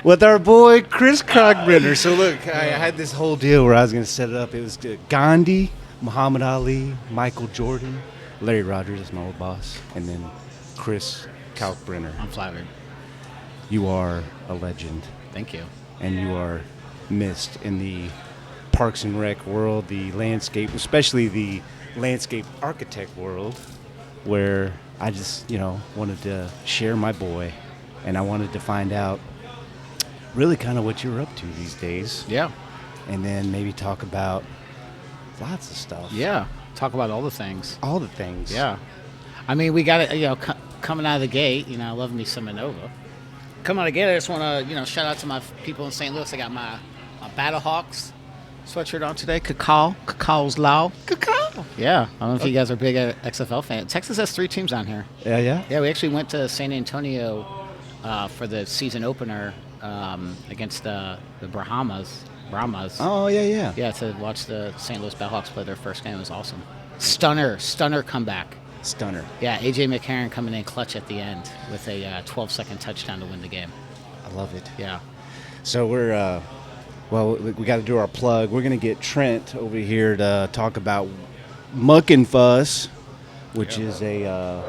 with our boy Chris Kalkbrenner. So look, I had this whole deal where I was going to set it up. It was Gandhi, Muhammad Ali, Michael Jordan, Larry Rogers, that's my old boss, and then Chris Kalkbrenner. I'm flattered. You are a legend. Thank you. And you are missed in the Parks and Rec world, the landscape, especially the landscape architect world, where I just, wanted to share my boy, and I wanted to find out really kind of what you're up to these days. Yeah. And then maybe talk about lots of stuff. Yeah. Talk about all the things. All the things. Yeah. I mean, we got it, coming out of the gate, I love me some Innova. Coming out of the gate, I just want to, shout out to my people in St. Louis. I got my Battlehawks sweatshirt on today. Cacao's Law. Cacao. Yeah. I don't know if you guys are big XFL fans. Texas has 3 teams on here. Yeah. Yeah, we actually went to San Antonio for the season opener against the Brahmas. Oh, yeah. Yeah, to watch the St. Louis Battlehawks play their first game. It was awesome. Stunner comeback. Stunner. Yeah, A.J. McCarron coming in clutch at the end with a 12-second touchdown to win the game. I love it. Yeah. So we're, we got to do our plug. We're going to get Trent over here to talk about Muck and Fuss, which is I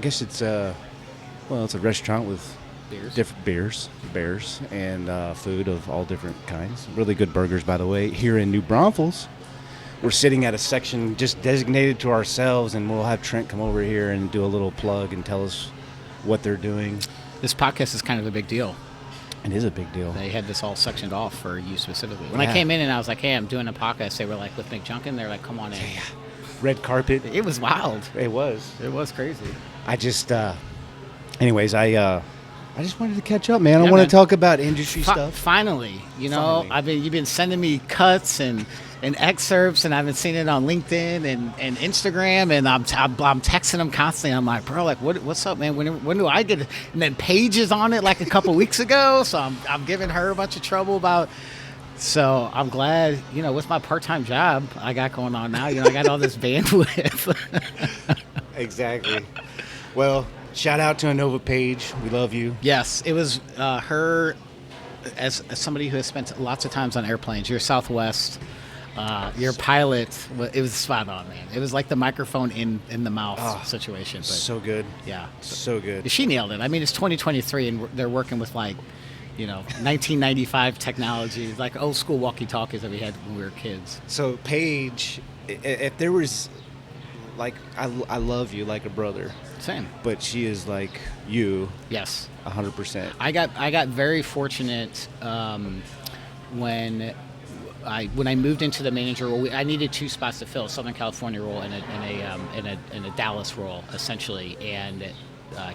guess it's it's a restaurant with different beers, and food of all different kinds. Really good burgers, by the way. Here in New Braunfels, we're sitting at a section just designated to ourselves, and we'll have Trent come over here and do a little plug and tell us what they're doing. This podcast is kind of a big deal. It is a big deal. They had this all sectioned off for you specifically. When I came in and I was like, hey, I'm doing a podcast, they were like, with Mick Junkin, they're like, come on in. Yeah. Red carpet. It was wild. It was. It was crazy. I just, anyways, I just wanted to catch up, man. I want to talk about industry stuff. Finally, you've been sending me cuts and excerpts, and I've been seeing it on LinkedIn and Instagram, and I'm texting them constantly. I'm like, bro, like, what's up, man? When do I get it? And then Paige is on it like a couple weeks ago, so I'm giving her a bunch of trouble about. So I'm glad, with my part-time job I got going on now, I got all this bandwidth. Exactly. Well, shout out to Innova Paige. We love you. Yes, it was her, as somebody who has spent lots of times on airplanes. You're Southwest. Your pilot, it was spot on, man. It was like the microphone in the mouth situation. But so good. Yeah. So good. She nailed it. I mean, it's 2023, and they're working with, 1995 technology, like old school walkie-talkies that we had when we were kids. So, Paige, if there was, I love you like a brother. Same. But she is like you. Yes. 100%. I got very fortunate when I moved into the manager role. I needed 2 spots to fill: a Southern California role and a Dallas role, essentially. And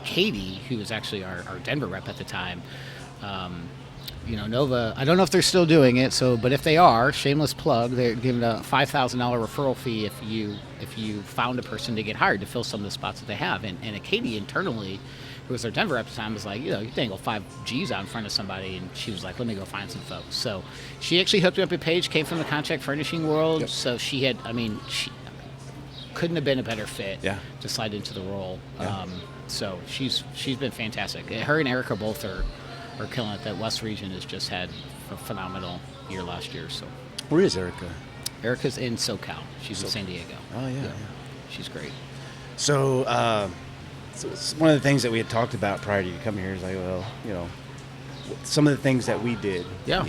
Katie, who was actually our Denver rep at the time, Nova. I don't know if they're still doing it. but if they are, shameless plug, they're giving a $5,000 referral fee if you found a person to get hired to fill some of the spots that they have. And Katie internally, who was their Denver rep at the time, was like, you dangle 5 G's out in front of somebody, and she was like, let me go find some folks. So she actually hooked me up with Paige, came from the contract furnishing world. Yep. So she couldn't have been a better fit to slide into the role. Yeah. So she's been fantastic. Her and Erica both are killing it. That West region has just had a phenomenal year last year. So where is Erica? Erica's in SoCal. She's in San Diego. Oh, yeah. She's great. So, so it's one of the things that we had talked about prior to you coming here is like, some of the things that we did. Yeah.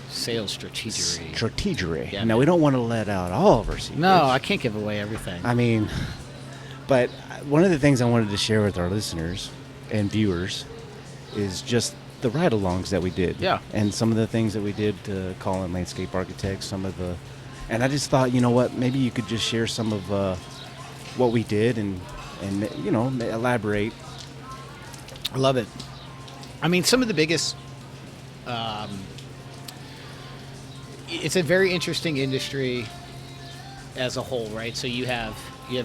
Sales strategery. Yeah, now, we don't want to let out all of our secrets. No, I can't give away everything. I mean, but one of the things I wanted to share with our listeners and viewers is just the ride-alongs that we did. Yeah. And some of the things that we did to call in landscape architects, and I just thought, maybe you could just share some of what we did and elaborate. I love it. I mean, some of the biggest, it's a very interesting industry as a whole, right? So you have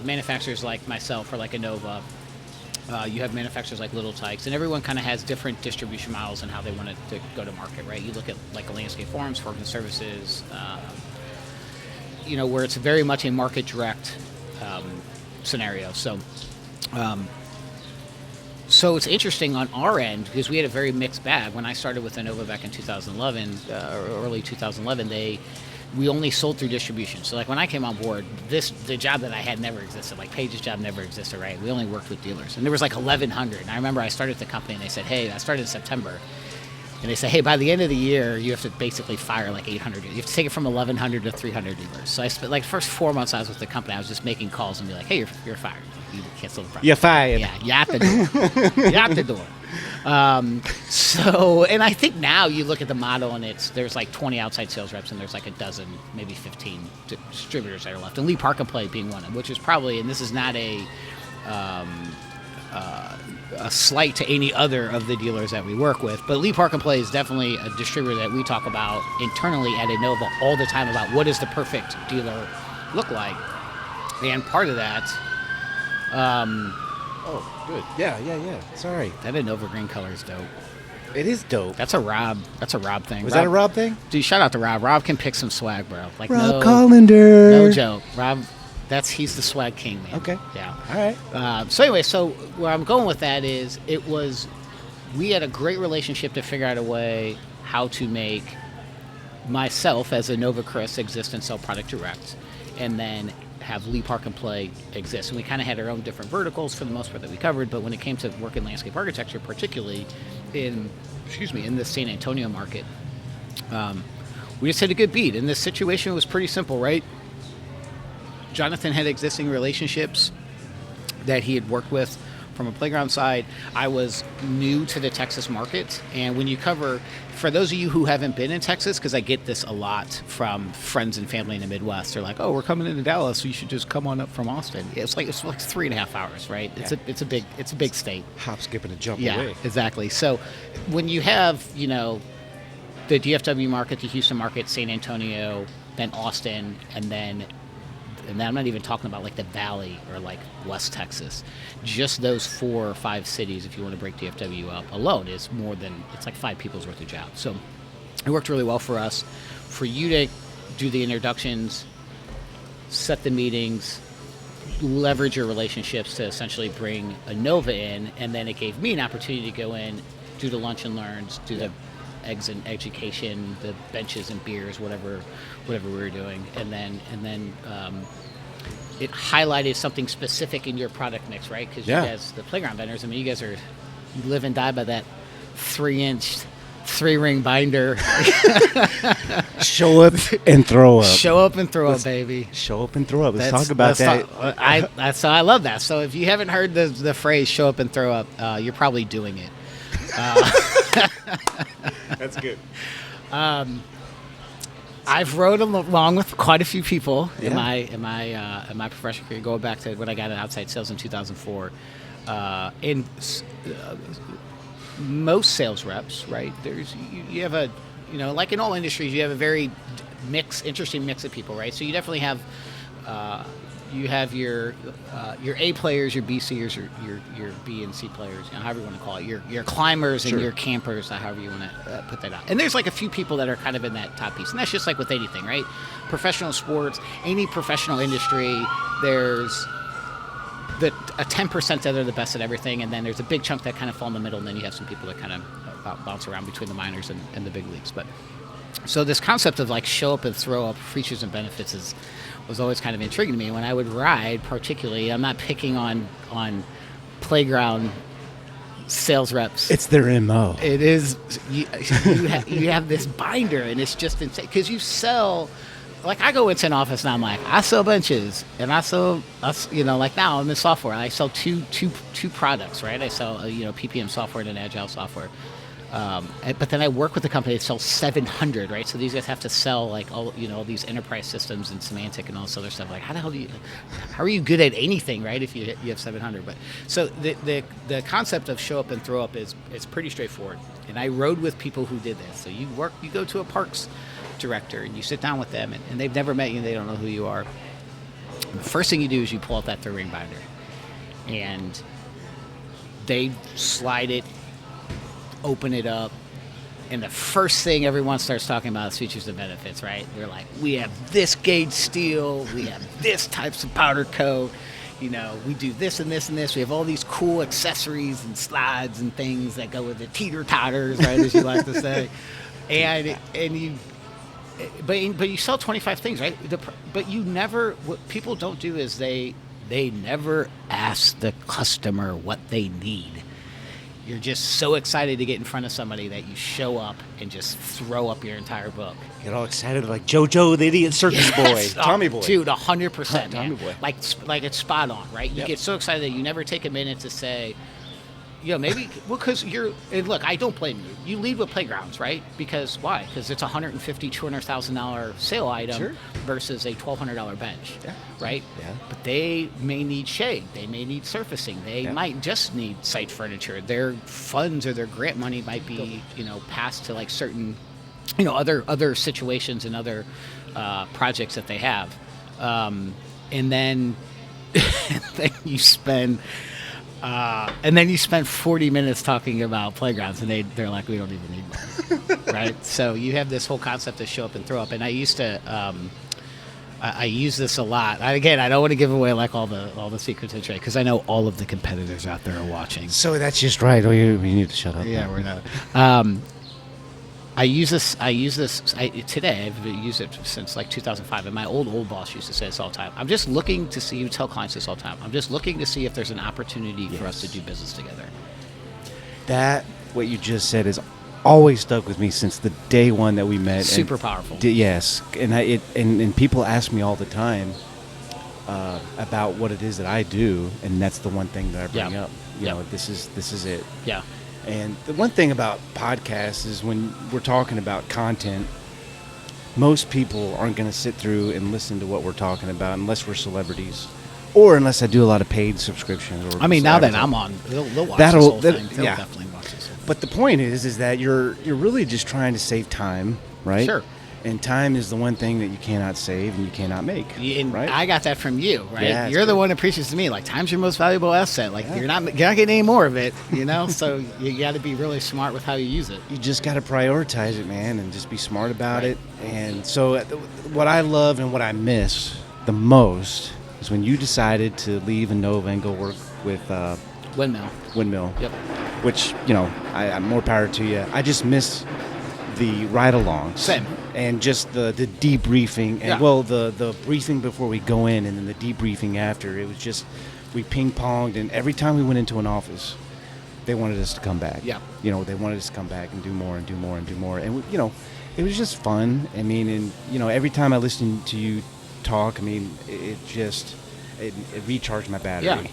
manufacturers like myself or like Innova. You have manufacturers like Little Tykes, and everyone kind of has different distribution models and how they want to go to market, right? You look at like a Landscape Forums, Forms and Services, where it's very much a market direct scenario. So So it's interesting on our end because we had a very mixed bag. When I started with Innova back in 2011, or early 2011, we only sold through distribution. So like when I came on board, the job that I had never existed. Like Paige's job never existed, right? We only worked with dealers, and there was like 1,100. And I remember I started the company, and they said, "Hey, I started in September." And they say, hey, by the end of the year, you have to basically fire like 800. You have to take it from 1,100 to 300 dealers. So I spent like the first 4 months I was with the company, I was just making calls and be like, hey, you're fired. You cancel the project. You're fired. Yeah, you're out the door. You're out the door. So, and I think now you look at the model and there's like 20 outside sales reps and there's like a dozen, maybe 15 distributors that are left. And Lee Park and Play being one of them, which is probably, and this is not a slight to any other of the dealers that we work with, but Lee Park and Play is definitely a distributor that we talk about internally at Innova all the time about what does the perfect dealer look like. And part of that, Oh, good. Yeah. Sorry. that Innova green color is dope. It is dope. That's a Rob thing. Was that a Rob thing? Dude, shout out to Rob. Rob can pick some swag, bro. Like Rob Collender. No joke. Rob, he's the swag king, man. Okay. Yeah. All right. So anyway, so where I'm going with that is we had a great relationship to figure out a way how to make myself as a Nova Chris exist and sell product direct, and then have Lee Park and Play exist. And we kind of had our own different verticals for the most part that we covered, but when it came to work in landscape architecture, particularly in the San Antonio market, we just had a good beat. And this situation was pretty simple, right? Jonathan had existing relationships that he had worked with from a playground side. I was new to the Texas market. And when you cover, for those of you who haven't been in Texas, because I get this a lot from friends and family in the Midwest, they're like, oh, we're coming into Dallas, so you should just come on up from Austin. It's like 3.5 hours, right? Yeah. It's a big state. Hop, skip, and a jump Yeah, away. exactly. So when you have, the DFW market, the Houston market, San Antonio, then Austin, and then I'm not even talking about like the Valley or like West Texas. Just those 4 or 5 cities, if you want to break DFW up alone, is it's like 5 people's worth of jobs. So it worked really well for us. For you to do the introductions, set the meetings, leverage your relationships to essentially bring Innova in, and then it gave me an opportunity to go in, do the lunch and learns, do the eggs and education, the benches and beers, whatever we were doing, and then it highlighted something specific in your product mix, right? Because you guys, the playground vendors, I mean, you live and die by that 3-inch 3-ring binder. Show up and throw up. Show up and throw up, baby. Show up and throw up. Let's talk about that. I love that. So if you haven't heard the phrase "show up and throw up," you're probably doing it. That's good. I've rode along with quite a few people in my professional career, going back to when I got in outside sales in 2004. Most sales reps, right? You have a, like in all industries, you have a very interesting mix of people, right? So you definitely have you have your A players, your B Cers, your B and C players, however you want to call it, your climbers and your campers, however you want to put that out. And there's like a few people that are kind of in that top piece, and that's just like with anything, right? Professional sports, any professional industry, there's a 10% that are the best at everything, and then there's a big chunk that kind of fall in the middle, and then you have some people that kind of bounce around between the minors and the big leagues. But so this concept of like show up and throw up features and benefits was always kind of intriguing to me. When I would ride, particularly, I'm not picking on playground sales reps. It's their MO. It is. You have this binder, and it's just insane because you sell. Like I go into an office and I'm like, I sell benches, and I sell, like now I'm in software. I sell two products, right? I sell PPM software and Agile software. But then I work with a company that sells 700, right? So these guys have to sell like all these enterprise systems and semantic and all this other stuff. Like how are you good at anything, right? If you have 700. But so the concept of show up and throw up is pretty straightforward. And I rode with people who did this. So you go to a parks director and you sit down with them and they've never met you and they don't know who you are. And the first thing you do is you pull out that 3-ring binder and they slide it, open it up, and the first thing everyone starts talking about is features and benefits, right? They're like, we have this gauge steel, we have this types of powder coat, we do this and this and this. We have all these cool accessories and slides and things that go with the teeter-totters, right, as you like to say. But you sell 25 things, right? But you never, what people don't do is they never ask the customer what they need. You're just so excited to get in front of somebody that you show up and just throw up your entire book. Get all excited like JoJo the Idiot Circus Boy, Tommy Boy. Dude, 100%, Tommy Boy. Like it's spot on, right? You get so excited that you never take a minute to say, maybe, because and look, I don't blame you. You lead with playgrounds, right? Because why? Because it's a $150,000, $200,000 sale item versus a $1,200 bench, right? Yeah. But they may need shade. They may need surfacing. They might just need site furniture. Their funds or their grant money might be, passed to like certain, other situations and other projects that they have. And then you spend... and then you spend 40 minutes talking about playgrounds, and they're like, we don't even need one, right? So you have this whole concept to show up and throw up. And I used to, I use this a lot. I don't want to give away like all the secrets of trade because I know all of the competitors out there are watching. So that's just right. Oh, you need to shut up. Yeah, we're not. I use this today. I've used it since like 2005, and my old boss used to say this all the time. I'm just looking to see. You tell clients this all the time. I'm just looking to see if there's an opportunity for us to do business together. That what you just said is always stuck with me since the day one that we met. Super powerful. Yes, and people ask me all the time about what it is that I do, and that's the one thing that I bring up. This is it. Yeah. And the one thing about podcasts is when we're talking about content, most people aren't going to sit through and listen to what we're talking about unless we're celebrities or unless I do a lot of paid subscriptions. Now that I'm on, they'll watch this whole thing. They'll definitely watch this whole thing. But the point is that you're really just trying to save time, right? Sure. And time is the one thing that you cannot save and you cannot make. Right? I got that from you, right? Yeah, you're the one that preaches to me. Like, time's your most valuable asset. Like, you're not getting any more of it, So you got to be really smart with how you use it. You just got to prioritize it, man, and just be smart about it. And so what I love and what I miss the most is when you decided to leave Innova and go work with Windmill. Yep. Which, I'm more power to you. I just miss the ride-alongs. Same. And just the debriefing, and the briefing before we go in, and then the debriefing after. It was just, we ping-ponged, and every time we went into an office, they wanted us to come back. Yeah. They wanted us to come back and do more and do more and do more. And, it was just fun. I mean, and, every time I listened to you talk, I mean, it recharged my battery. Yeah.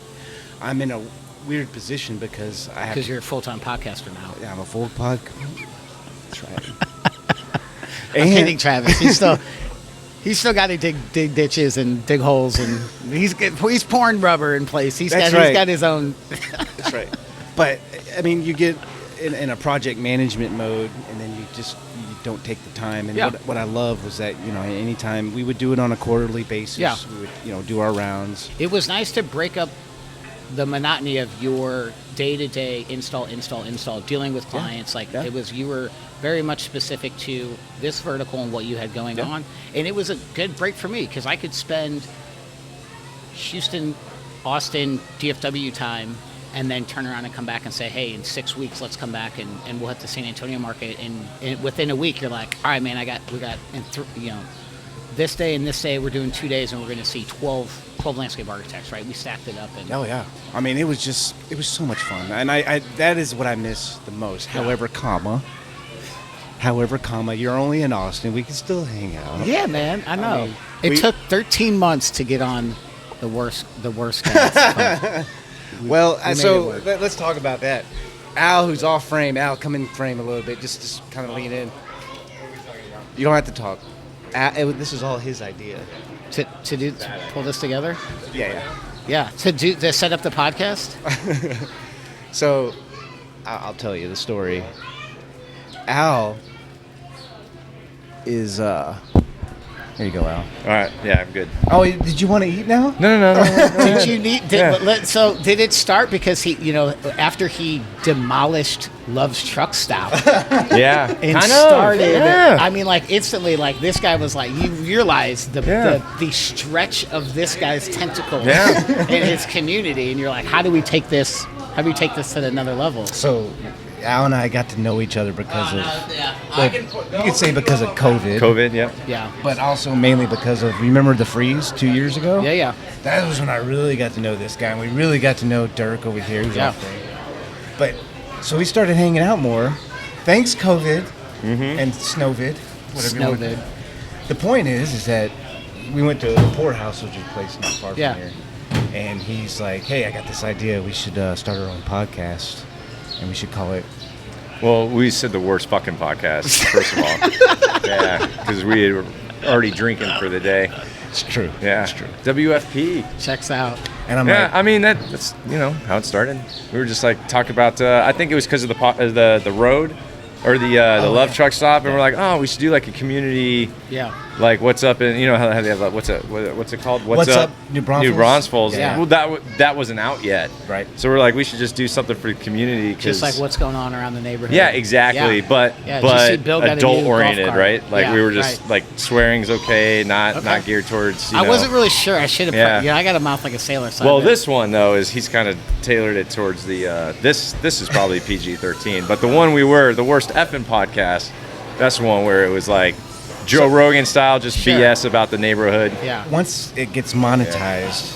I'm in a weird position because you're a full-time podcaster now. Yeah, I'm a full podcaster. That's right. I'm kidding, Travis. He's still got to dig ditches and dig holes, and he's pouring rubber in place. He's got his own. That's right. But I mean, you get in a project management mode, and then you don't take the time. And what I love was that anytime we would do it on a quarterly basis, we would do our rounds. It was nice to break up the monotony of your day-to-day install, dealing with clients. You were very much specific to this vertical and what you had going on. And it was a good break for me because I could spend Houston, Austin, DFW time and then turn around and come back and say, hey, in 6 weeks, let's come back and we'll hit the San Antonio market. And within a week, you're like, all right, man, we got this day and this day, we're doing 2 days and we're going to see 12 landscape architects, right? We stacked it up. Oh, yeah. I mean, it was so much fun. And I that is what I miss the most. Yeah. However, you're only in Austin. We can still hang out. Yeah, man. I know. It took 13 months to get on the worst cast. Let's talk about that. Al, who's off frame. Al, come in frame a little bit. Just kind of lean in. You don't have to talk. This is all his idea. To pull this together? Yeah. To set up the podcast? So, I'll tell you the story. Al is Here you go, Al. All right. Yeah, I'm good. Oh, did you want to eat now? No. Did you need? So did it start because he, after he demolished Love's Truck Stop Yeah. and kind started? Of. Yeah. I mean, like instantly, like this guy was like, you realize the stretch of this guy's tentacles in his community, and you're like, how do we take this? How do we take this to another level? So, Al and I got to know each other because of, you could say because of COVID. COVID, yeah. Yeah. But also mainly because of, remember the freeze 2 years ago? Yeah. That was when I really got to know this guy, and we really got to know Dirk over here. Yeah. But, so we started hanging out more. Thanks, COVID and Snowvid. Snowvid. The point is that we went to the Poorhouse, which is a place not far from here. And he's like, hey, I got this idea. We should start our own podcast. And we should call it... Well, we said the worst fucking podcast, first of all. Yeah, because we were already drinking for the day. It's true. Yeah. It's true. WFP. Checks out. And I'm Yeah, like... I mean, that's, how it started. We were just like, talk about, I think it was because of the road. Or the Love Truck Stop, and we're like, oh, we should do like a community, like what's up, and how they have like, what's it called? What's up, New Braunfels? New Braunfels. Yeah. Well, that wasn't out yet, right? So we're like, we should just do something for the community, Just like what's going on around the neighborhood. Yeah, exactly. But adult oriented, right? Like we were just like swearing's okay, not geared towards. I wasn't really sure. I should have. I got a mouth like a sailor. So this one though is he's kind of tailored it towards the this is probably PG-13, but the one the worst effing podcast, that's the one where it was like Joe Rogan style, just BS about the neighborhood. Yeah. Once it gets monetized,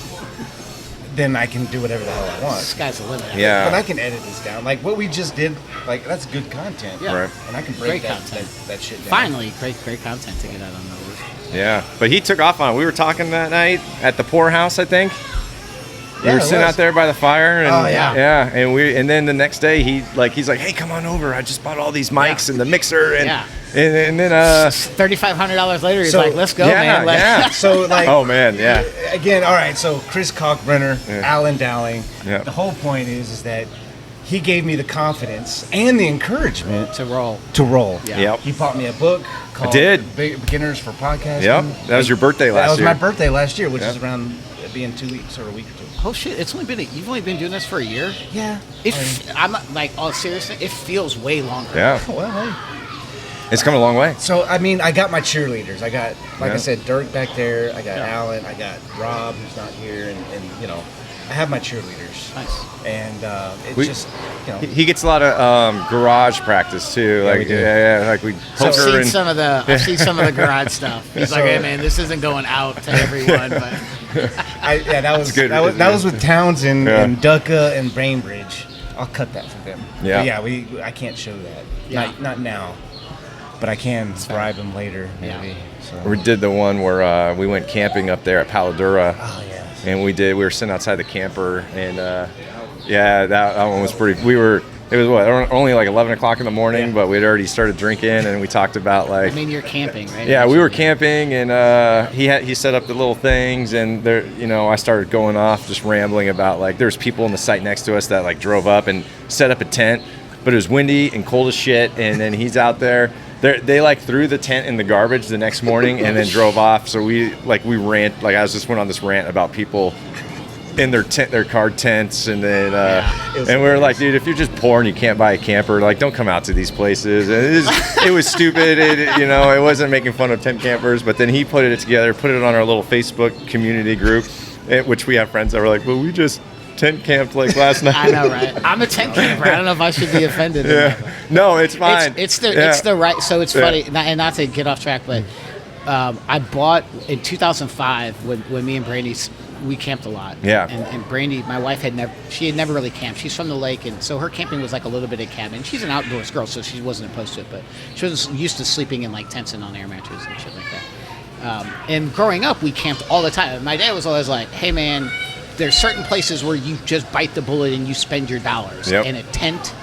then I can do whatever the hell I want. Sky's the limit. Yeah. But I can edit this down. Like what we just did, like that's good content. Yeah. Right. And I can break Great that shit down. Finally, great content to get out on the roof. Yeah. But he took off on it. We were talking that night at the Poorhouse, I think. We were sitting out there by the fire, and and then the next day he's like, hey, come on over. I just bought all these mics and the mixer, and then $3,500 later, he's like, let's go, man. Yeah. So like, oh man, yeah. Again, all right. So Chris Kalkbrenner, Alan Dowling. Yeah. The whole point is that he gave me the confidence and the encouragement to roll. Yeah. Yep. He bought me a book called Beginners for Podcasting. Yep. That was your birthday last year. That was my birthday last year, which is around being 2 weeks or a week or two. Oh shit! You've only been doing this for a year. Yeah. I'm like, oh seriously, it feels way longer. Yeah. Well, hey. It's come a long way. So I mean, I got my cheerleaders. I got, I said, Dirk back there. I got Alan. I got Rob, who's not here, and I have my cheerleaders. Nice. And he gets a lot of garage practice too. Yeah, like we do. like we I've poker seen some of the garage stuff. He's like, hey man, this isn't going out to everyone, but that was good. That was with Townsend and Ducka and Bainbridge. I'll cut that for them. Yeah. But I can't show that. Yeah. Not now. But I can bribe them later, maybe. Yeah. So. We did the one where we went camping up there at Paladura. Oh yes. And we were sitting outside the camper, and that one was pretty. It was only like 11 o'clock in the morning, but we'd already started drinking, and we talked about like. I mean, you're camping, right? Yeah, we were camping, and he set up the little things, and there, I started going off, just rambling about like there's people in the site next to us that like drove up and set up a tent, but it was windy and cold as shit, and then he's out there. They like threw the tent in the garbage the next morning and then drove off. So we went on this rant about people in their car tents, and then and we were like, dude, if you're just poor and you can't buy a camper, like don't come out to these places. And it was stupid. It wasn't making fun of tent campers. But then he put it together, put it on our little Facebook community group, which we have friends that were like, well, we just tent camped like last night. I know, right? I'm a tent camper. I don't know if I should be offended. No, it's fine. It's the right. So it's funny, and not to get off track, but I bought in 2005 when me and Brandy, we camped a lot. Yeah. And Brandy, my wife, had never really camped. She's from the lake, and so her camping was like a little bit of cabin. She's an outdoors girl, so she wasn't opposed to it, but she was used to sleeping in like tents and on air mattresses and shit like that. And growing up, we camped all the time. My dad was always like, hey man, there's certain places where you just bite the bullet and you spend your dollars. Yep. And a tent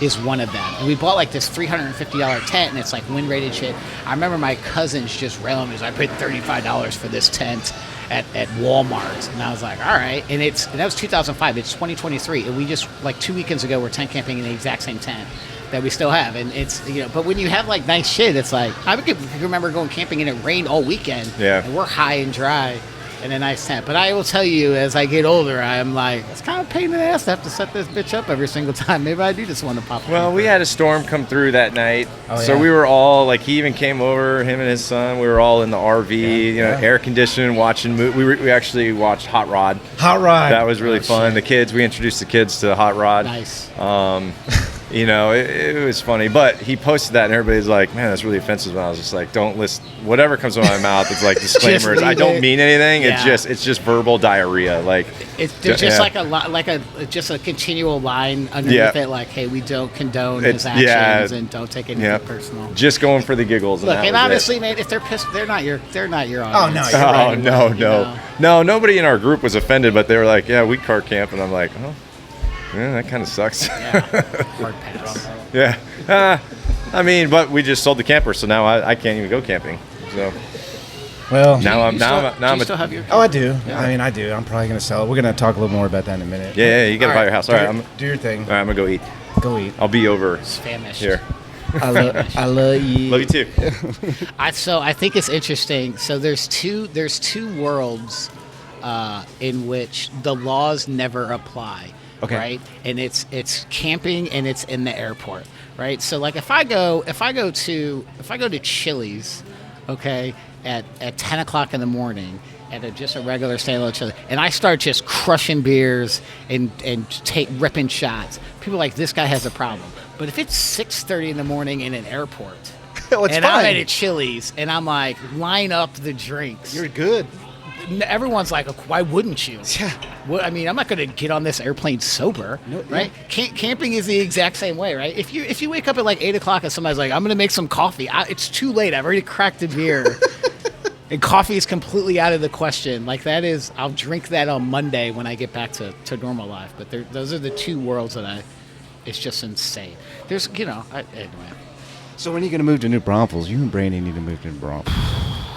is one of them. And we bought like this $350 tent, and it's like wind rated shit. I remember my cousins just railing me, I paid $35 for this tent at Walmart. And I was like, all right. And that was 2005. It's 2023. And we just, like 2 weekends ago, we're tent camping in the exact same tent. that we still have, and it's But when you have like nice shit, it's like I can remember going camping and it rained all weekend. Yeah. And we're high and dry. And a nice tent. But I will tell you, as I get older, I'm like, it's kind of a pain in the ass to have to set this bitch up every single time. Maybe I do just want to pop. Well, we had a storm come through that night, so yeah. we were all like, he even came over, him and his son. We were all in the RV, air conditioned, watching. We actually watched Hot Rod. Hot Rod. That was really fun. Shit. The kids, we introduced the kids to Hot Rod. Nice. It was funny, but he posted that and everybody's like, man, that's really offensive. And I was just like, don't list whatever comes out of my mouth. It's like disclaimers. I don't mean anything. Yeah. It's just verbal diarrhea. Like There's just just a continual line underneath it, like, hey, we don't condone his actions and don't take anything personal. Just going for the giggles. Look, and honestly, man, if they're pissed, they're not your audience. Oh no! You're right. No, nobody in our group was offended, but they were like, yeah, we car camp, and I'm like, oh. Yeah, that kind of sucks. Yeah, hard pass. Yeah. But we just sold the camper, so now I can't even go camping. So Well, now I'm Do you still have your? Oh, I do. Yeah. I do. I'm probably gonna sell it. We're gonna talk a little more about that in a minute. Yeah, you gotta buy your house. All right, do your thing. I'm gonna go eat. Go eat. I'll be over It's famished. here. I love you. Love you too. I think it's interesting. So there's two worlds in which the laws never apply. Okay. Right, and it's camping and it's in the airport, right? So like if I go to Chili's, okay, at 10 o'clock in the morning at just a regular standalone Chili's, and I start just crushing beers and ripping shots, people are like, this guy has a problem. But if it's 6:30 in the morning in an airport, It's and fine. I'm at a Chili's and I'm like, line up the drinks. You're good. Everyone's like, why wouldn't you? Yeah. Well, I mean, I'm not going to get on this airplane sober, No, right? Camping is the exact same way, right? If you wake up at like 8 o'clock and somebody's like, I'm going to make some coffee, it's too late. I've already cracked a beer. And coffee is completely out of the question. Like I'll drink that on Monday when I get back to normal life. But those are the two worlds that it's just insane. There's, anyway. So when are you gonna move to New Braunfels? You and Brandon need to move to New Braunfels.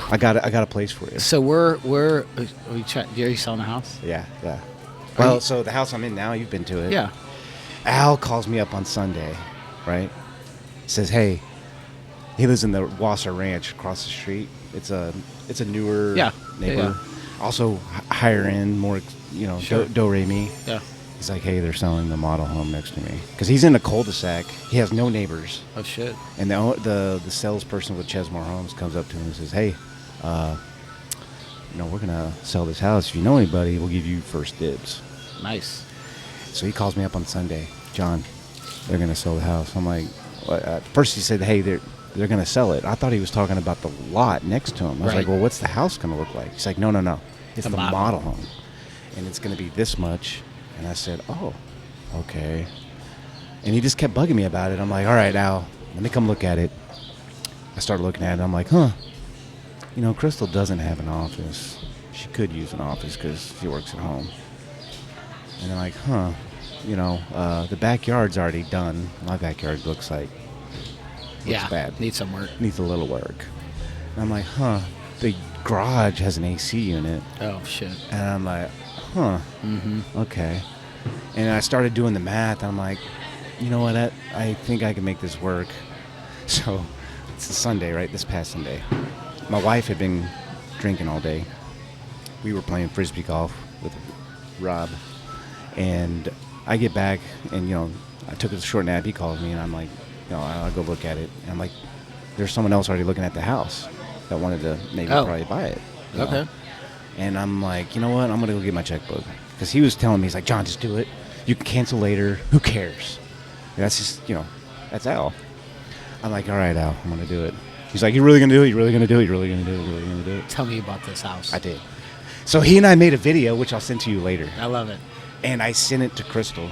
I got a place for you. So are you selling a house? Yeah. Well, so the house I'm in now, you've been to it. Yeah. Al calls me up on Sunday, right? Says, hey, he lives in the Wasser Ranch across the street. It's a newer neighbor. Yeah. Also higher end, more, Sure. do-re-mi. Yeah. He's like, hey, they're selling the model home next to me. Because he's in a cul-de-sac. He has no neighbors. Oh, shit. And the salesperson with Chesmore Homes comes up to him and says, hey, we're going to sell this house. If you know anybody, we'll give you first dibs. Nice. So he calls me up on Sunday. John, they're going to sell the house. I'm like, first he said, hey, they're going to sell it. I thought he was talking about the lot next to him. I was like, well, what's the house going to look like? He's like, no. It's the model home. And it's going to be this much. And I said, oh, okay. And he just kept bugging me about it. I'm like, all right, Al, let me come look at it. I started looking at it. I'm like, Crystal doesn't have an office. She could use an office because she works at home. And I'm like, the backyard's already done. My backyard looks bad. Needs some work. Needs a little work. And I'm like, the garage has an AC unit. Oh, shit. And I'm like, okay. And I started doing the math. I'm like, you know what? I think I can make this work. So it's a Sunday, right? This past Sunday. My wife had been drinking all day. We were playing Frisbee golf with Rob. And I get back and, I took a short nap. He calls me and I'm like, I'll go look at it. And I'm like, there's someone else already looking at the house that wanted to maybe probably buy it. Okay. And I'm like, you know what? I'm going to go get my checkbook. Because he was telling me, he's like, John, just do it. You can cancel later. Who cares? That's just, that's Al. I'm like, all right, Al, I'm going to do it. He's like, you really going to do it? You really going to do it? You really going to do it? You really going to do it? Tell me about this house. I did. So he and I made a video, which I'll send to you later. I love it. And I sent it to Crystal.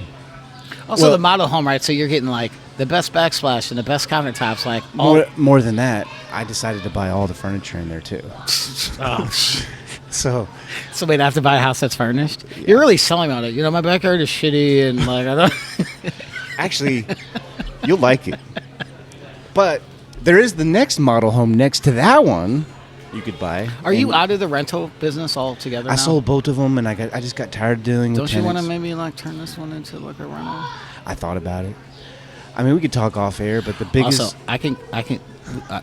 Also, the model home, right? So you're getting like the best backsplash and the best countertops, like more than that. I decided to buy all the furniture in there too. So wait, I have to buy a house that's furnished. Yeah. You're really selling on it. My backyard is shitty, and like I don't. Actually, you'll like it. But there is the next model home next to that one you could buy. Are you out of the rental business altogether? I sold both of them, and I just got tired of dealing with Don't you want to tenants. maybe like turn this one into like a rental? I thought about it. I mean, we could talk off air, but the biggest. Also,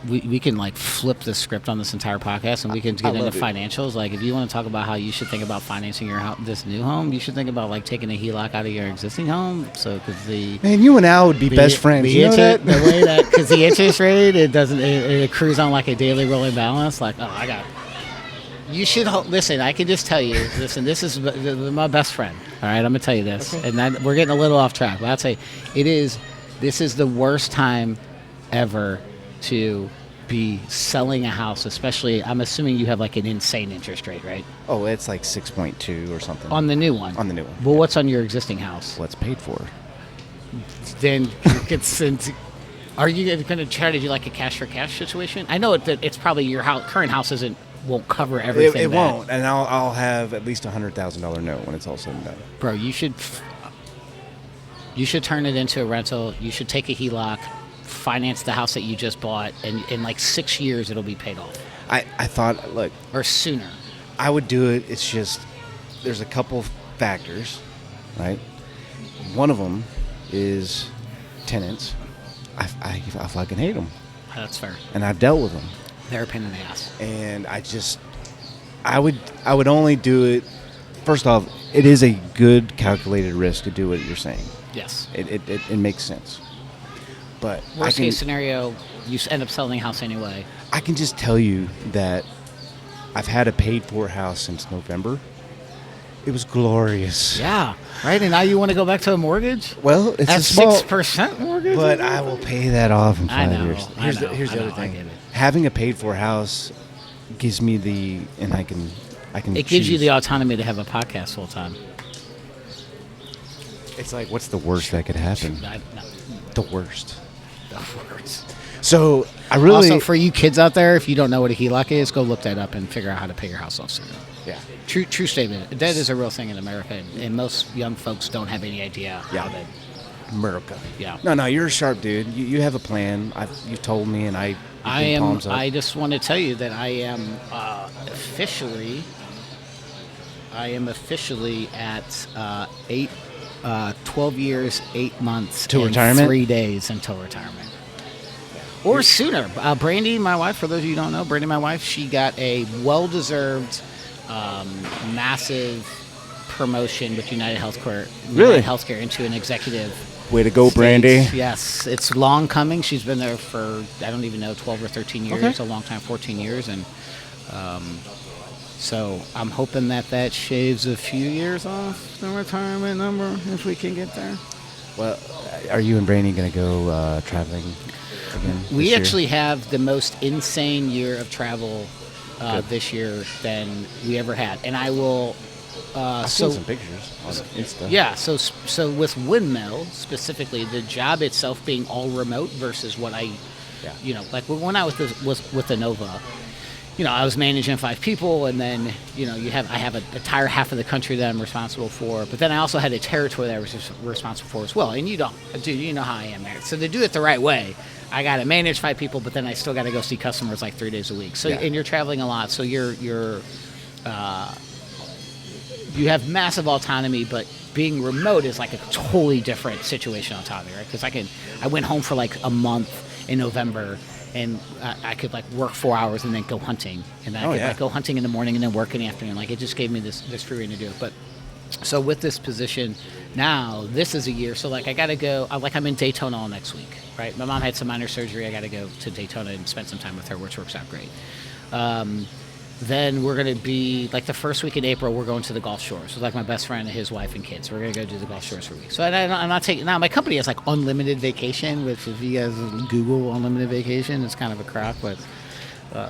we can like flip the script on this entire podcast, and we can get into financials. Like, if you want to talk about how you should think about financing your house, this new home, you should think about like taking a HELOC out of your existing home. So, because man, you and Al would be best friends. You know that? The way that, because the interest rate, it accrues on like a daily rolling balance. Like, oh, I got. You should listen. I can just tell you. Listen, this is my best friend. All right, I'm gonna tell you this, okay. and we're getting a little off track. But I'll tell you, this is the worst time ever to be selling a house. Especially, I'm assuming you have like an insane interest rate, right? Oh, it's like 6.2 or something. On the new one. On the new one. Well, what's on your existing house? What's paid for? Then are you going to try to do like a cash for cash situation? I know that it's probably your current house won't cover everything. It won't, and I'll have at least $100,000 note when it's all said and done. Bro, you should turn it into a rental. You should take a HELOC, finance the house that you just bought, and in like 6 years it'll be paid off. I thought, look, or sooner. I would do it. It's just there's a couple factors, right? One of them is tenants. I fucking hate them. That's fair. And I've dealt with them. They're a pain in the ass. And I would only do it. First off, it is a good calculated risk to do what you're saying. Yes. It makes sense. But worst case scenario, you end up selling the house anyway. I can just tell you that I've had a paid for house since November. It was glorious. Yeah. Right. And now you want to go back to a mortgage? Well, it's at a small 6% mortgage. But I will pay that off in 5 years. Here's the other thing. Having a paid for house gives me I can. It gives you the autonomy to have a podcast full time. It's like, what's the worst that could happen? The worst. The worst. So I really also, for you kids out there, if you don't know what a HELOC is, go look that up and figure out how to pay your house off sooner. Yeah. True statement. That is a real thing in America, and most young folks don't have any idea how that. America. Yeah. No, you're a sharp dude. You have a plan. You've told me, and I am. Palms up. I just want to tell you that I am officially at 12 years, 8 months, to and retirement. 3 days until retirement, or sooner. Brandy, my wife. For those of you who don't know, Brandy, my wife, she got a well-deserved, massive promotion with United Healthcare. Really? United Healthcare into an executive. Way to go, Brandy. Yes, it's long coming. She's been there for, I don't even know, 12 or 13 years. Okay. A long time, 14 years. And so I'm hoping that shaves a few years off the retirement number if we can get there. Well, are you and Brandy going to go traveling again? We actually have the most insane year of travel this year than we ever had. And I will... I've seen some pictures on Insta. Yeah, so with Windmill specifically, the job itself being all remote versus what like when I was with the Nova, I was managing 5 people, and then I have an entire half of the country that I'm responsible for, but then I also had a territory that I was responsible for as well. And you know how I am there. So to do it the right way, I got to manage 5 people, but then I still got to go see customers like 3 days a week. So and you're traveling a lot, so you have massive autonomy, but being remote is like a totally different situation autonomy, right? Because I went home for like a month in November, and I could like work 4 hours and then go hunting, and then I could like go hunting in the morning and then work in the afternoon. Like, it just gave me this free rein to do it. But so with this position now, this is a year. So like I got to go. I'm in Daytona all next week, right? My mom had some minor surgery. I got to go to Daytona and spend some time with her, which works out great. Then we're going to be, like the first week in April, we're going to the Gulf Shores. So like my best friend and his wife and kids. We're going to go do the Gulf Shores for a week. So I'm not taking, now my company has like unlimited vacation, which if you guys Google unlimited vacation, it's kind of a crock, but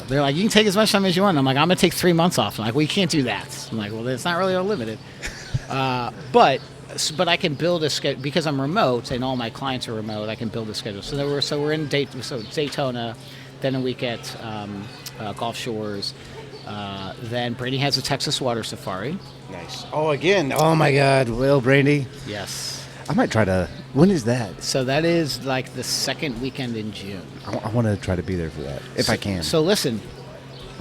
they're like, you can take as much time as you want. I'm like, I'm going to take 3 months off. I'm like, well, you can't do that. I'm like, well, it's not really unlimited. But I can build a schedule, because I'm remote and all my clients are remote, I can build a schedule. So we're in Daytona, then a week at Gulf Shores. Then Brady has a Texas water safari. Nice. Oh, again. Oh, my God. Will, Brady. Yes. I might try to. When is that? So that is like the second weekend in June. I want to try to be there for that, if I can. So listen,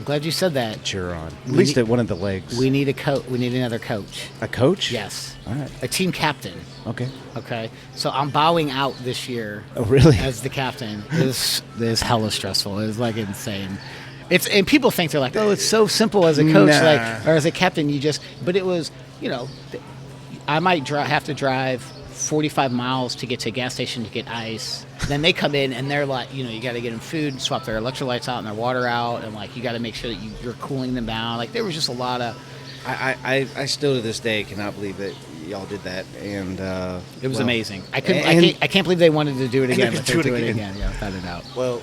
I'm glad you said that. cheer on. At least at one of the legs. We need we need another coach. A coach? Yes. All right. A team captain. Okay. Okay. So I'm bowing out this year. Oh, really? As the captain. This is hella stressful. It's like insane. And people think they're like, oh, it's so simple as a coach, or as a captain. But it was, I might have to drive 45 miles to get to a gas station to get ice. Then they come in and they're like, you got to get them food, swap their electrolytes out and their water out, and like you got to make sure that you're cooling them down. Like there was just a lot of. I still to this day cannot believe that y'all did that, and it was amazing. I can't believe they wanted to do it again, but they do it again. Yeah, without a doubt. Well,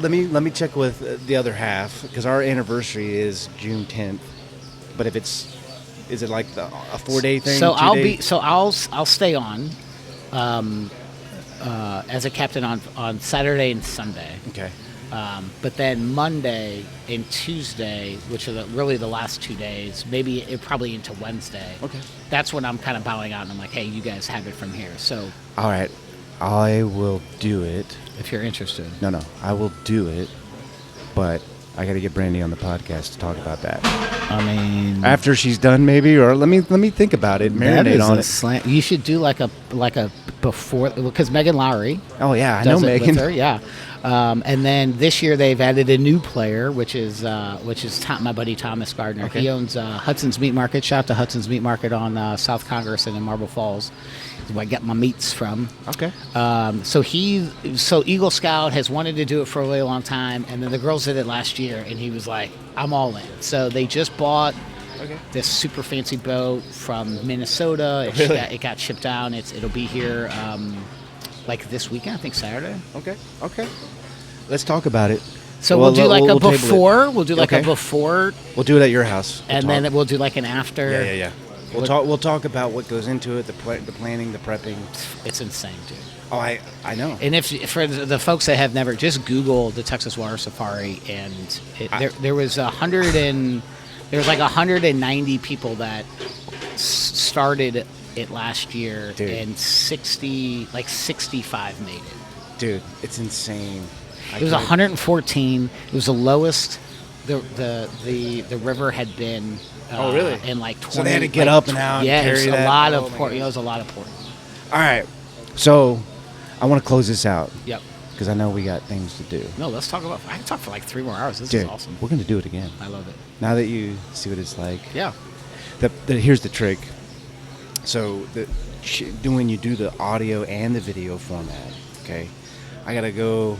let me check with the other half because our anniversary is June 10th. But if is it like a 4-day thing? So I'll stay on as a captain on Saturday and Sunday. Okay. But then Monday and Tuesday, which are really the last 2 days, maybe probably into Wednesday. Okay. That's when I'm kind of bowing out and I'm like, hey, you guys have it from here. So. All right. I will do it. If you're interested. No. I will do it. But I got to get Brandy on the podcast to talk about that. I mean, after she's done, maybe, or let me think about it. Marinate on it. You should do like a before, because Megan Lowry. Oh yeah, I know Megan. With her, yeah. And then this year they've added a new player, which is my buddy Thomas Gardner. Okay. He owns Hudson's Meat Market. Shout out to Hudson's Meat Market on South Congress and in Marble Falls. That's where I get my meats from. Okay. So Eagle Scout has wanted to do it for a really long time, and then the girls did it last year, and he was like, I'm all in. So they just bought this super fancy boat from Minnesota. It got shipped down. It'll be here like this weekend, I think Saturday. Okay. Let's talk about it. So we'll do like a before. We'll do like a before. We'll do it at your house. Then we'll do like an after. Yeah. We'll talk about what goes into it, the planning, the prepping. It's insane, dude. Oh, I know. And if for the folks that have never, just Google the Texas Water Safari, and there was 190 people that started it last year, dude. And 65 made it. Dude, it's insane. It was 114. It was the lowest the river had been. Oh, really? In like 20. So they had to get up and out. Yeah, and carry it was that. a lot of port. It was a lot of port. All right. So I want to close this out. Yep. Because I know we got things to do. No, let's talk about. I can talk for like 3 more hours. This Dude, is awesome. We're going to do it again. I love it. Now that you see what it's like. Yeah. Here's the trick. So when you do the audio and the video format, okay, I got to go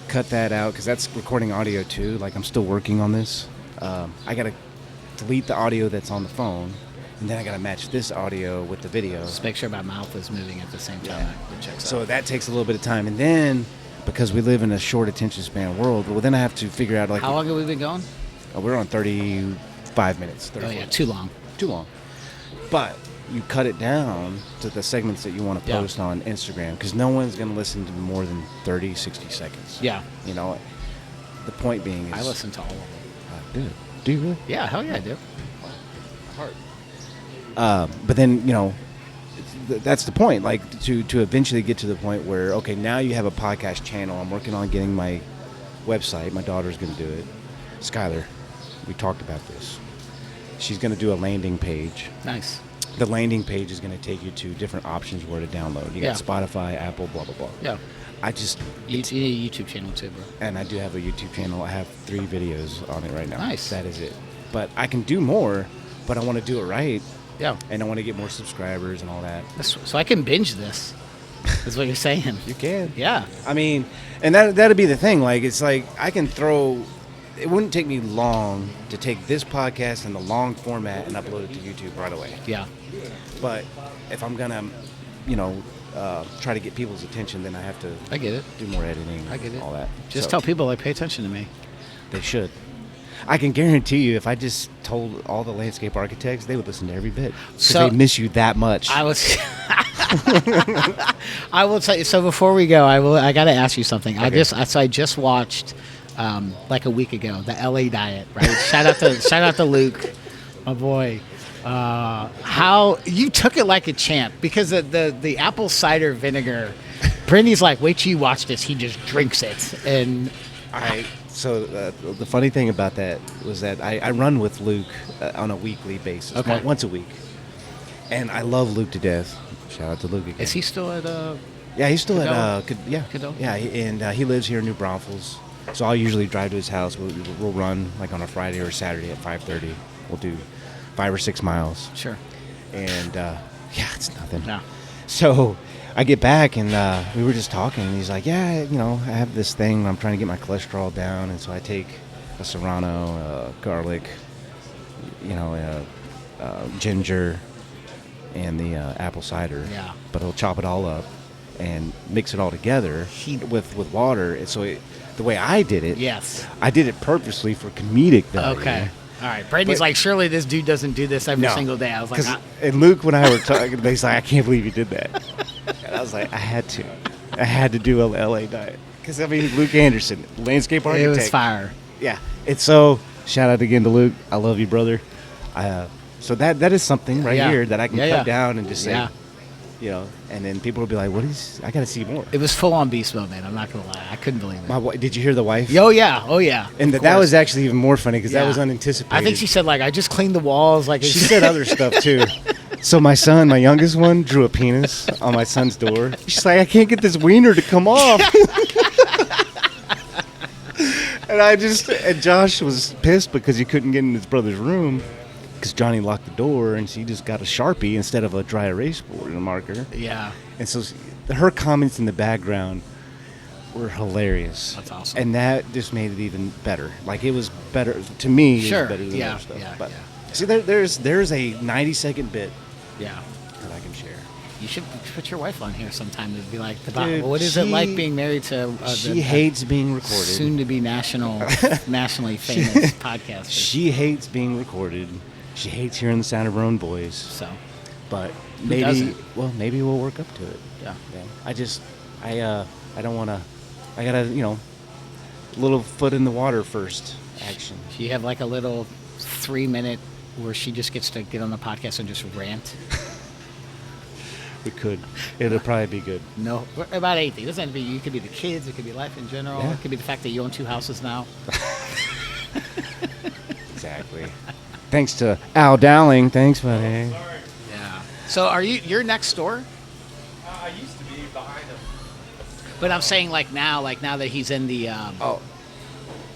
cut that out because that's recording audio too. Like I'm still working on this. I got to delete the audio that's on the phone, and then I got to match this audio with the video. Just make sure my mouth is moving at the same time. Yeah. So that takes a little bit of time, and then because we live in a short attention span world, well, then I have to figure out like how long have we been going? We're on 35 minutes. 34. Oh yeah, too long. But you cut it down to the segments that you want to post on Instagram because no one's going to listen to more than 30, 60 seconds. Yeah. You know, the point being is... I listen to all of them. Dude, do you really? Yeah, hell yeah, I do. Hard. But then, that's the point. Like, to eventually get to the point where, okay, now you have a podcast channel. I'm working on getting my website. My daughter's going to do it. Skylar, we talked about this. She's going to do a landing page. Nice. The landing page is going to take you to different options where to download. You got Spotify, Apple, blah, blah, blah. Yeah. You need a YouTube channel too, bro. And I do have a YouTube channel. I have 3 videos on it right now. Nice. That is it. But I can do more, but I want to do it right. Yeah. And I want to get more subscribers and all that. So I can binge this. Is what you're saying. You can. Yeah. I mean, and that'd be the thing. Like, it's like I can throw... It wouldn't take me long to take this podcast in the long format and upload it to YouTube right away. Yeah. But if I'm going to, try to get people's attention, then I have to I get it. do more editing. I get it. All that. Just tell people, like, pay attention to me. They should. I can guarantee you if I just told all the landscape architects, they would listen to every bit. Because they miss you that much. I will tell you. So before we go, I got to ask you something. Okay. I just watched like a week ago the LA Diet. Right. shout out to Luke, my boy. How you took it like a champ because the apple cider vinegar. Brittany's like, wait till you watch this. He just drinks it, and So the funny thing about that was that I run with Luke on a weekly basis, Okay. once a week, and I love Luke to death. Shout out to Luke again. Is he still at? Yeah, he's still Cadell? at yeah, Cadell? yeah, and he lives here in New Braunfels. So I'll usually drive to his house. We'll run like on a Friday or Saturday at 5:30. We'll do 5 or 6 miles, Sure. and yeah, it's nothing. No. So I get back and we were just talking, and he's like, "Yeah, I have this thing. I'm trying to get my cholesterol down, and so I take a serrano, garlic, ginger, and the apple cider. Yeah. But he'll chop it all up and mix it all together with water. And so the way I did it, Yes. I did it purposely for comedic value. Okay. All right. Brady's But- like, surely this dude doesn't do this every No. single day. I was like, 'Cause- and Luke and I were talking, he's like, I can't believe you did that. And I was like, I had to do a LA diet. Because, Luke Anderson, landscape it architect. was fire. Yeah. It's so, shout out again to Luke. I love you, brother. So that is something right Yeah. here that I can Yeah, cut down and just say, Yeah. and then people will be like, I got to see more. It was full on beast mode, man. I'm not gonna lie. I couldn't believe it. Did you hear the wife? Oh yeah. Oh yeah. And Of that course. was actually even more funny because Yeah. that was unanticipated. I think she said like, I just cleaned the walls. Like She said other stuff too. So my son, my youngest one, drew a penis on my son's door. She's like, I can't get this wiener to come off. And Josh was pissed because he couldn't get in his brother's room because Johnny locked the door, and she just got a Sharpie instead of a dry erase board and a marker. Yeah. And so her comments in the background were hilarious. That's awesome. And that just made it even better. Like, it was better to me. It Sure. was better than Yeah, other stuff. yeah, But yeah. see, there's a 90-second bit Yeah. that I can share. You should put your wife on here sometime to be like, Dude, what is it she- like being married to She hates being recorded. soon to be nationally famous podcaster? She hates being recorded. She hates hearing the sound of her own voice. So But doesn't? maybe we'll work up to it. yeah. I don't want to. I gotta, little foot in the water first action. You have like a little 3-minute where she just gets to get on the podcast and just rant. We could. It'll probably be good. No, about anything. It doesn't have to be. You could be the kids. It could be life in general. Yeah. It could be the fact that you own 2 houses now. Exactly. Thanks to Al Dowling. Thanks, buddy. Yeah. So you're next door? I used to be behind him. But I'm saying like now that he's in the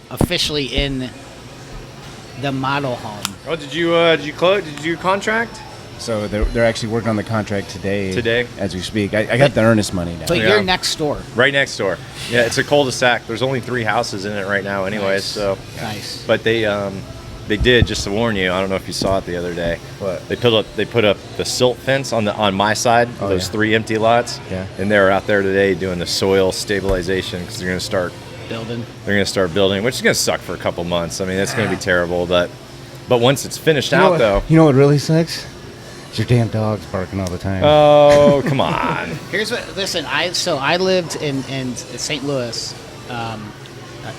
officially in the model home. Oh, did you close? Did you contract? So they're actually working on the contract today. Today? as we speak. I got the earnest money now. But Yeah. you're next door. Right next door. Yeah, it's a cul-de-sac. There's only 3 houses in it right now, anyways. Nice. So, Nice. but they did, just to warn you. I don't know if you saw it the other day. What? They put up the silt fence on my side. Oh, those yeah. 3 empty lots. Yeah. And they're out there today doing the soil stabilization because they're going to start Building. which is going to suck for a couple months. I mean, it's going to be terrible, but once it's finished You know out, what- though. You know what really sucks? It's your damn dog's barking all the time. Oh, come on. Here's what. Listen, I lived in St. Louis.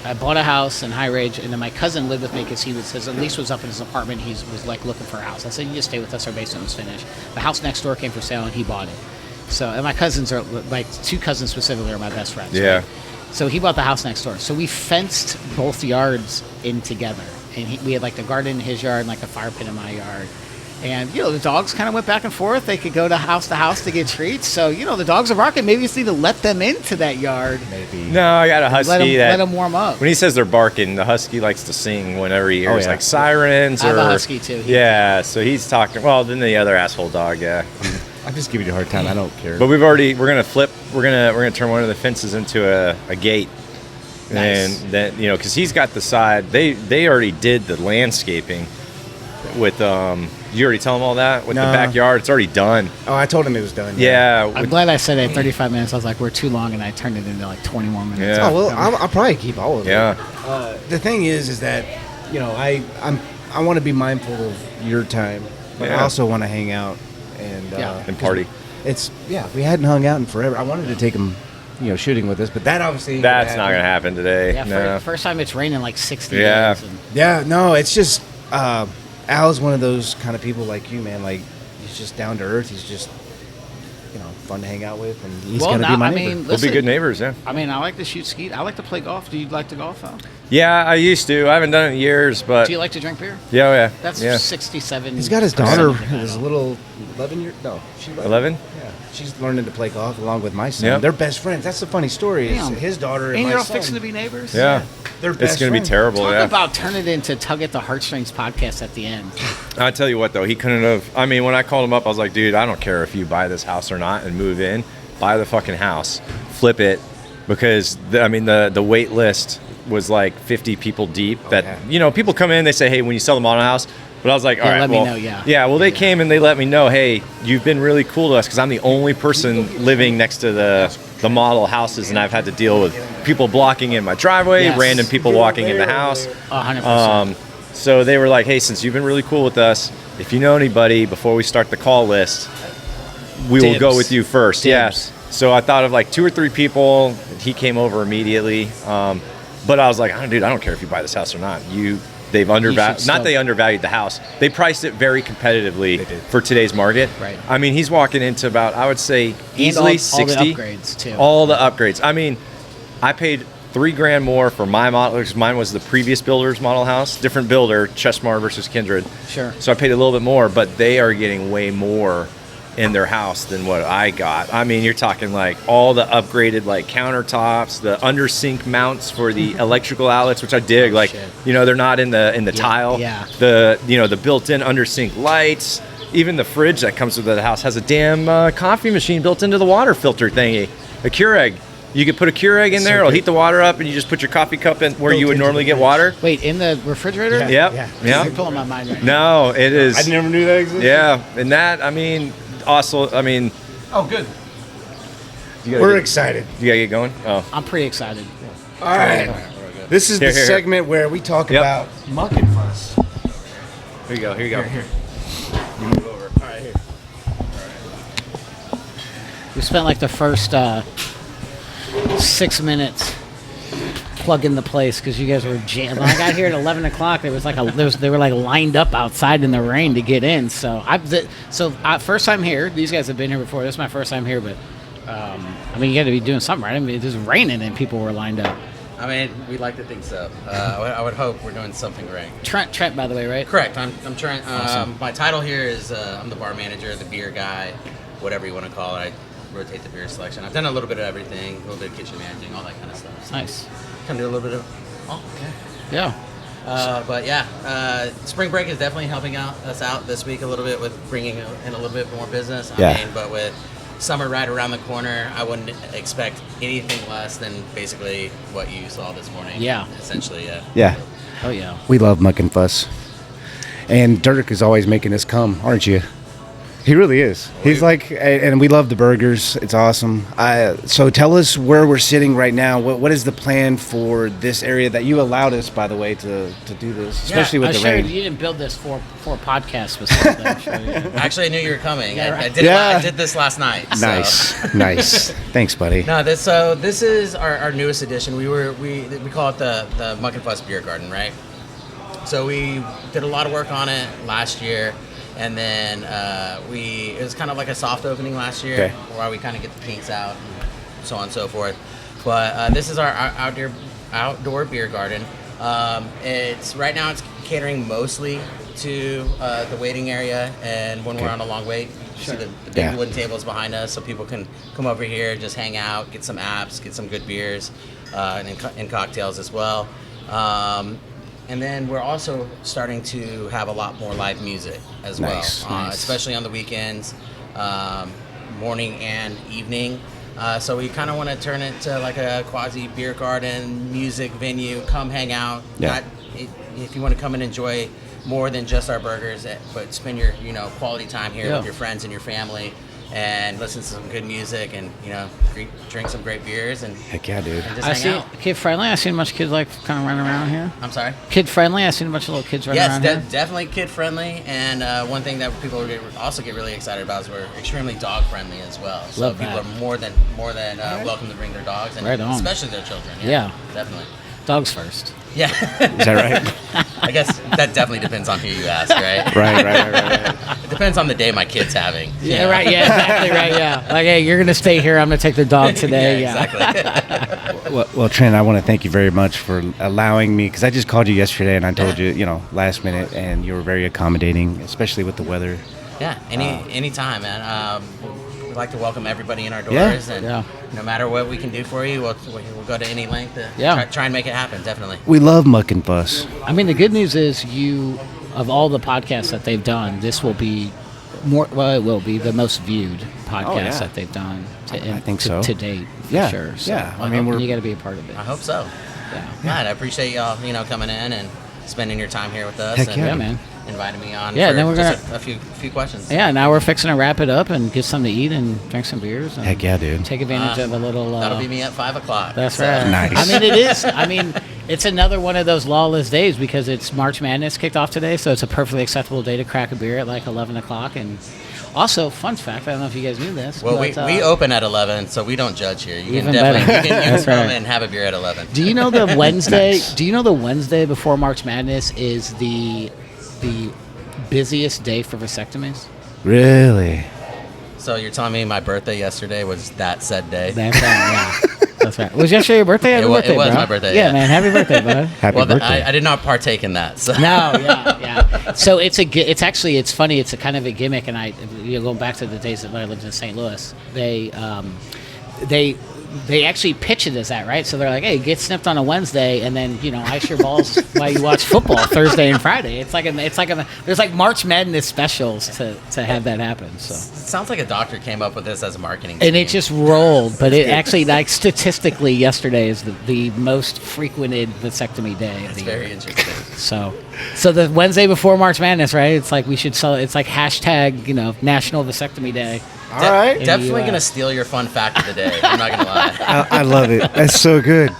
I bought a house in High Ridge, and then my cousin lived with me because his lease was up in his apartment. He was like looking for a house. I said, "You just stay with us. Our basement was finished." The house next door came for sale, and he bought it. So, and my cousins are like 2 cousins specifically are my best friends. Yeah. Right? So he bought the house next door. So we fenced both yards in together, and we had like the garden in his yard and like a fire pit in my yard. And, the dogs kind of went back and forth. They could go to house to get treats. So, the dogs are barking. Maybe you just need to let them into that yard. Maybe. No, I got a husky Let them warm up. when he says they're barking, the husky likes to sing whenever he hears yeah. like sirens I or have a husky, too. Yeah, so he's talking. Well, then the other asshole dog, yeah. I'm just giving you a hard time. I don't care. But we're gonna flip. We're gonna turn one of the fences into a gate, Nice. and then because he's got the side. They already did the landscaping with You already tell them all that with No. the backyard. It's already done. Oh, I told him it was done. Yeah. I'm glad I said it at 35 minutes. I was like, we're too long, and I turned it into like 20 more minutes. Yeah. Oh well, I'll probably keep all of it. Yeah. The thing is that I want to be mindful of your time, but I Yeah. also want to hang out and Yeah. And party. We hadn't hung out in forever. I wanted to take him, shooting with us, but that obviously ain't That's gonna not gonna happen. happen today. Yeah, No. first time it's raining like 60 Yeah. days. And Yeah, no, it's just Al's one of those kind of people like you, man. Like he's just down to earth. fun to hang out with, and he's Well, going to be my I neighbor. mean, We'll be good neighbors, yeah. I mean, I like to shoot skeet. I like to play golf. Do you like to golf, though? Yeah, I used to. I haven't done it in years, but Do you like to drink beer? yeah, oh, yeah. That's yeah. 67. He's got his daughter, his little 11-year. No, she's 11? Yeah, she's learning to play golf along with my son. Yep. They're best friends. That's the funny story. Is Damn. his daughter and And my you're all son. fixing to be neighbors? Yeah. They're best It's going to be friends. terrible, Talk yeah. about turn it into Tug at the Heartstrings podcast at the end. I tell you what, though, he couldn't have. I mean, when I called him up, I was like, dude, I don't care if you buy this house or not and move in. Buy the fucking house, flip it, because the wait list was like 50 people deep. People come in, they say, hey, when you sell the model house. But I was like, all right, let me well, know, yeah. yeah. Well, they came and they let me know, hey, you've been really cool to us because I'm the only person living next to the model houses, and I've had to deal with people blocking in my driveway, Yes. random people walking in the house. 100%. So they were like, hey, since you've been really cool with us, if you know anybody before we start the call list, we will go Dibs. with you first. Dibs. Yes. So I thought of like 2 or 3 people. He came over immediately. But I was like, dude, I don't care if you buy this house or not. They've undervalued. still- Not they undervalued the house. They priced it very competitively for today's market. Right. I mean, he's walking into about, I would say, easily all 60. the upgrades, too. All the upgrades. I mean, I paid $3,000 more for my model because mine was the previous builder's model house, different builder, Chesmar versus Kindred. Sure. So I paid a little bit more, but they are getting way more in their house than what I got. I mean, you're talking like all the upgraded like countertops, the under sink mounts for the electrical outlets, which I dig. Like, shit. they're not in the tile. yeah. The built-in under sink lights. Even the fridge that comes with the house has a damn coffee machine built into the water filter thingy, a Keurig. You could put a Keurig in there, it'll heat the water up, and you just put your coffee cup in where you would normally get water. Wait, in the refrigerator? Yep. Yeah. You're Yep. pulling my mind right now. No, it is. I never knew that existed. Yeah, and that, I mean, also, I mean, Oh, good. you We're excited. You gotta get going. Oh, I'm pretty excited. All right. This is Here, the here, here. segment where we talk Yep. about muck and fuss. here you go. Here you go. Here. You move over. All right, here. We spent like the first 6 minutes plugging the place because you guys were jammed. When I got here at 11 o'clock, there was like they were like lined up outside in the rain to get in. So first time here. These guys have been here before. This is my first time here, but I mean, you got to be doing something, right? I mean, it was raining and people were lined up. I mean, we'd like to think so. I would hope we're doing something right. Trent, by the way, right? Correct. I'm Trent. Awesome. My title here is I'm the bar manager, the beer guy, whatever you want to call it. I rotate the beer selection. I've done a little bit of everything, a little bit of kitchen managing, all that kind of stuff. So Nice. Kind of do a little bit of. Oh, okay. Yeah. But yeah, spring break is definitely helping us out this week a little bit with bringing in a little bit more business. Yeah. I mean, but with summer right around the corner, I wouldn't expect anything less than basically what you saw this morning. Yeah. Essentially, yeah. Yeah. Oh yeah. We love muck and fuss. And Dirk is always making us come, aren't you? He really is. He's like, and we love the burgers. It's awesome. So tell us where we're sitting right now. What is the plan for this area that you allowed us, by the way, to do this, especially with I'm the sure rain? you didn't build this for podcasts specifically. I'm sure you- Actually, I knew you were coming. Yeah, I right. did. Yeah. I did this last night. So. Nice, nice. Thanks, buddy. No, this is our newest edition. We call it the Muck and Fuss Beer Garden, right? So we did a lot of work on it last year, and then it was kind of like a soft opening last year, Okay. where we kind of get the kinks out and so on and so forth. But this is our outdoor beer garden. It's right now it's catering mostly to the waiting area, and when we're on a long wait, you see the big Yeah. wooden tables behind us, so people can come over here, just hang out, get some apps, get some good beers, and cocktails as well. And then we're also starting to have a lot more live music as Nice, well, nice. especially on the weekends, morning and evening. So we kind of want to turn it to like a quasi beer garden music venue. Come hang out. Yeah. If you want to come and enjoy more than just our burgers, but spend your quality time here Yeah. with your friends and your family, and listen to some good music, and drink some great beers, and Heck yeah, dude. just I hang see out. kid friendly. I seen a bunch of kids like kind of running around here. I'm sorry. Kid friendly. I seen a bunch of little kids running Yes, around here. definitely kid friendly, and one thing that people also get really excited about is we're extremely dog friendly as well. So Love people that. are more than welcome to bring their dogs, and Right on. especially their children. Yeah. Definitely. Dogs first. Yeah. Is that right? I guess that definitely depends on who you ask, right? Right. It depends on the day my kid's having. Yeah, right. Yeah, exactly right. Yeah, like, hey, you're gonna stay here. I'm gonna take the dog today. Yeah, Exactly. Well, Trent, I want to thank you very much for allowing me, because I just called you yesterday and I told you, last minute, and you were very accommodating, especially with the weather. Yeah, anytime, man. We'd like to welcome everybody in our doors, and no matter what we can do for you, we'll go to any length to try and make it happen. Definitely. We love Muck and Fuss. I mean, the good news is of all the podcasts that they've done, this will be it will be the most viewed podcast that they've done. I think so. To date, for sure. So, I mean, you got to be a part of it. I hope so. Yeah. Glad. I appreciate y'all, coming in and spending your time here with us. Heck and Yeah, man. Inviting me on. Yeah, for then we're just a few questions. Yeah, now we're fixing to wrap it up and get something to eat and drink some beers. And Heck yeah, dude. Take advantage of a little. That'll be me at 5:00. That's so. right. Nice. I mean, it is. I mean, it's another one of those lawless days because it's March Madness kicked off today, so it's a perfectly acceptable day to crack a beer at like 11 o'clock. And also, fun fact, I don't know if you guys knew this. Well, but, we open at 11, so we don't judge here. You can Even definitely better. you can That's come right. and have a beer at 11. Do you know the Wednesday? Nice. Do you know the Wednesday before March Madness is the busiest day for vasectomies? Really? So you're telling me my birthday yesterday was that said day? That's right. Yeah. That's right. Was yesterday your birthday? Happy birthday, it was bro. my birthday, Yeah, yeah. man. Happy birthday, bud. Happy Well, birthday. I did not partake in that. So. No, yeah. So it's funny. It's a kind of a gimmick, and going back to the days that I lived in St. Louis, they actually pitch it as that, right? So they're like, hey, get snipped on a Wednesday, and then ice your balls while you watch football Thursday and Friday. There's like March Madness specials to have that happen. So. It sounds like a doctor came up with this as a marketing And it scheme. just rolled, but it actually, like statistically, yesterday is the most frequented vasectomy day of It's the very year. interesting. So the Wednesday before March Madness, right? It's like we should sell. It's like hashtag, National Vasectomy Day. All right. Definitely you, gonna steal your fun fact of the day. I'm not gonna lie. I love it. That's so good.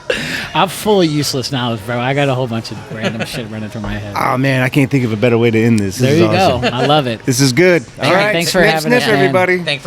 I'm full of useless knowledge, bro. I got a whole bunch of random shit running through my head. Oh, man, I can't think of a better way to end this. There This you is awesome. go. I love it. This is good. All right. Thanks for Sniff, having sniff, us, man. everybody. Thank